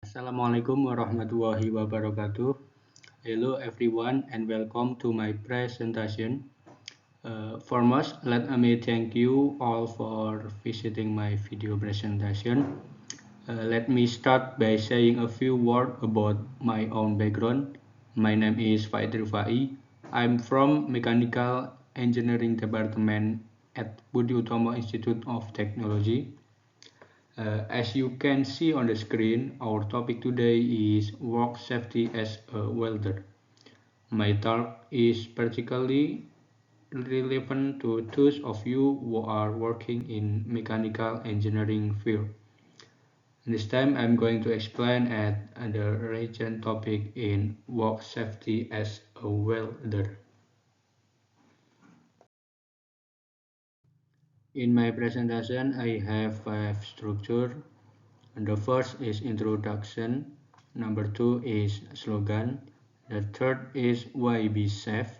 Assalamualaikum warahmatullahi wabarakatuh. Hello everyone and welcome to my presentation. Foremost, let me thank you all for visiting my video presentation. Let me start by saying a few words about my own background. My name is Faid Rifa'i. I'm from Mechanical Engineering Department at Budi Utomo Institute of Technology. As you can see on the screen, our topic today is work safety as a welder. My talk is particularly relevant to those of you who are working in mechanical engineering field. This time I'm going to explain at the recent topic in work safety as a welder. In my presentation, I have 5 structures. The first is introduction, number 2 is slogan, the third is why be safe,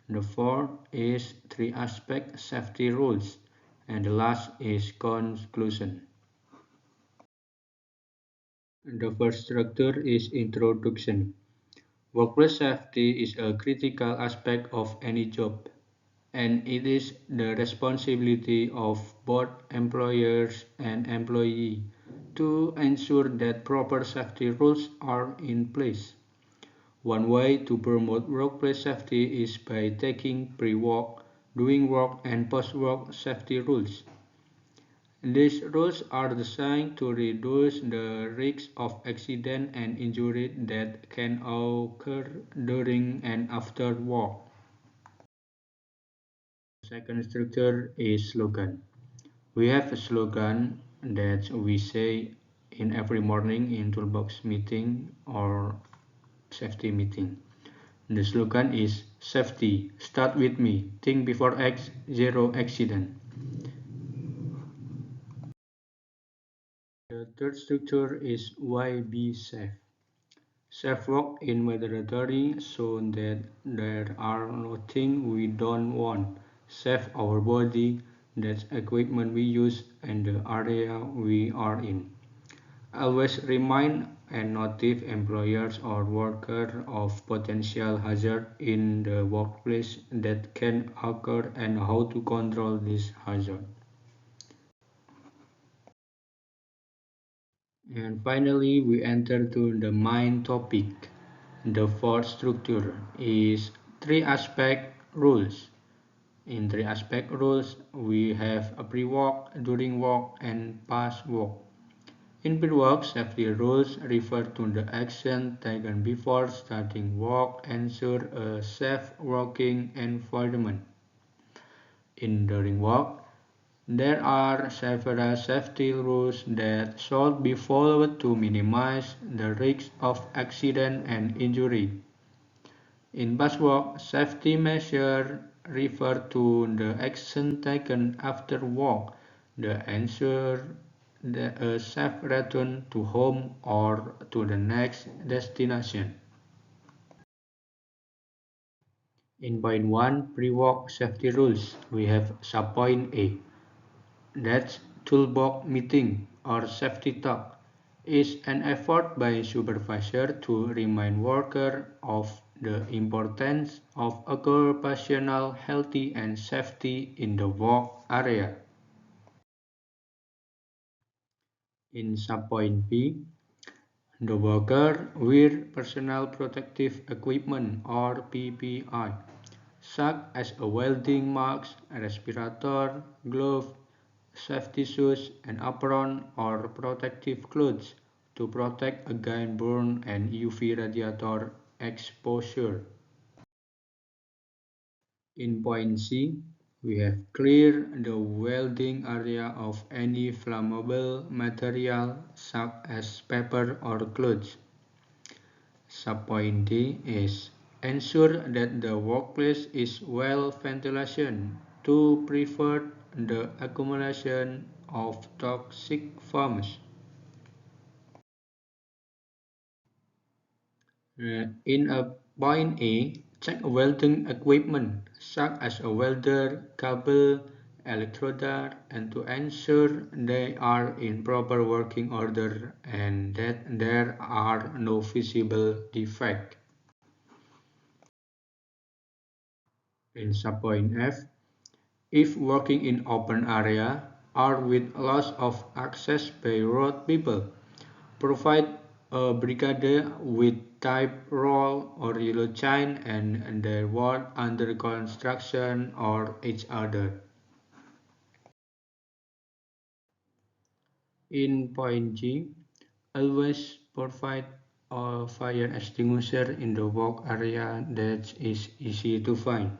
the fourth is 3 aspect safety rules, and the last is conclusion. The first structure is introduction. Workplace safety is a critical aspect of any job, and it is the responsibility of both employers and employee to ensure that proper safety rules are in place. One way to promote workplace safety is by taking pre-work, during work and post-work safety rules. These rules are designed to reduce the risk of accident and injury that can occur during and after work. Second structure is slogan. We have a slogan that we say in every morning in toolbox meeting or safety meeting. The slogan is safety, start with me, think before X, zero accident. The third structure is why be safe. Safe work in laboratory so that there are no things we don't want. Save our body, that's equipment we use and the area we are in. Always remind and notify employers or workers of potential hazard in the workplace that can occur and how to control this hazard. And finally, we enter to the main topic. The fourth structure is 3 aspect rules. In 3 aspect rules, we have a pre-work, during work, and post-work. In pre-work, safety rules refer to the action taken before starting work ensure a safe working environment. In during work, there are several safety rules that should be followed to minimize the risk of accident and injury. In post-work, safety measures refer to the action taken after work that ensure a safe return to home or to the next destination. In point 1, pre-work safety rules, we have subpoint A. That's toolbox meeting or safety talk is an effort by supervisor to remind worker of the importance of occupational health and safety in the work area. In subpoint B, the worker wear personal protective equipment or PPI, such as a welding mask, a respirator, glove, safety shoes, and apron or protective clothes to protect against burn and UV radiator exposure. In point C, we have cleared the welding area of any flammable material such as paper or clothes. Subpoint D is ensure that the workplace is well ventilation to prevent the accumulation of toxic fumes. In a point A, check welding equipment such as a welder, cable, electrodes and to ensure they are in proper working order and that there are no visible defects. In subpoint F, if working in open area or with loss of access by road people, provide a brigade with type roll or yellow chain and their work under construction or each other. In point G, always provide a fire extinguisher in the work area that is easy to find.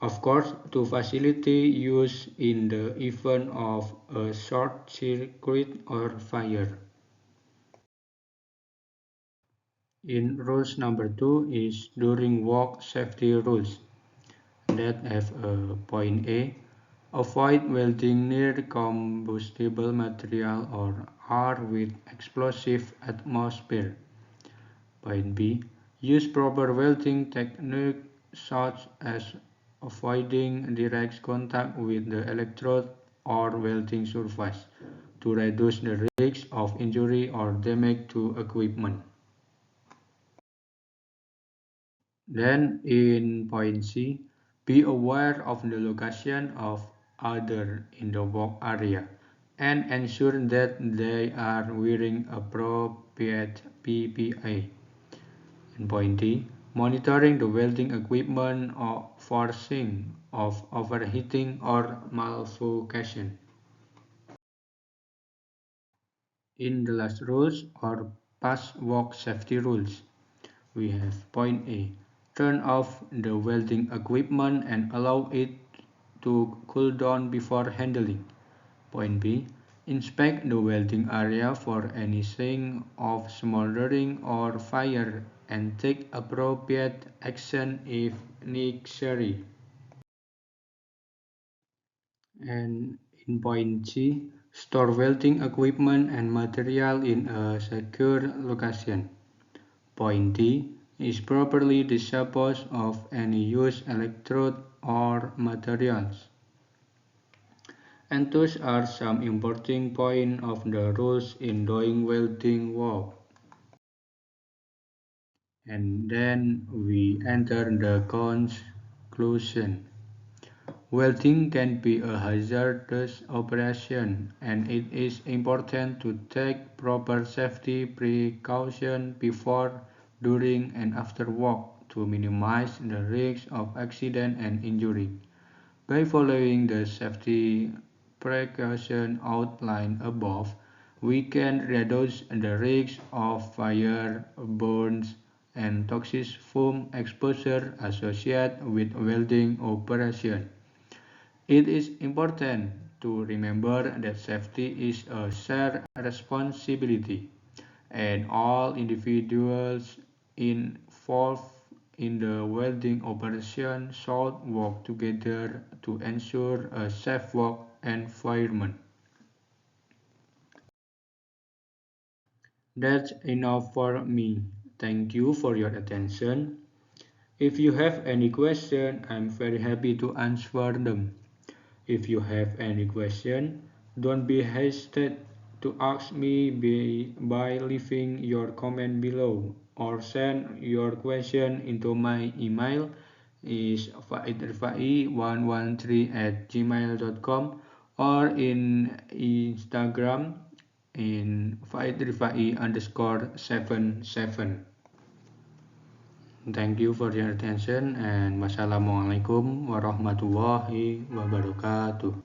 Of course, to facilitate use in the event of a short circuit or fire. In rules number 2 is during work safety rules that have a point A. Avoid welding near combustible material or are with explosive atmosphere. Point B. Use proper welding technique such as avoiding direct contact with the electrode or welding surface to reduce the risk of injury or damage to equipment. Then in point C, be aware of the location of others in the work area and ensure that they are wearing appropriate PPE. In point D, monitoring the welding equipment for signs of overheating or malfunction. In the last rules or past work safety rules, we have point A. Turn off the welding equipment and allow it to cool down before handling. Point B. Inspect the welding area for any sign of smoldering or fire and take appropriate action if necessary. And in point C, store welding equipment and material in a secure location. Point D is properly dispose of any used electrode or materials. And those are some important points of the rules in doing welding work. And then we enter the conclusion. Welding can be a hazardous operation and it is important to take proper safety precautions before, during and after work to minimize the risk of accident and injury. By following the safety precautions outlined above, we can reduce the risk of fire, burns, and toxic fume exposure associated with welding operations. It is important to remember that safety is a shared responsibility, and all individuals involved in the welding operation should work together to ensure a safe work environment. That's enough for me. Thank you for your attention. If you have any question, I'm very happy to answer them. If you have any question, don't be hesitant to ask me by leaving your comment below or send your question into my email is faidrifai113@gmail.com or in Instagram in faidrifai_77. Thank you for your attention and wassalamualaikum warahmatullahi wabarakatuh.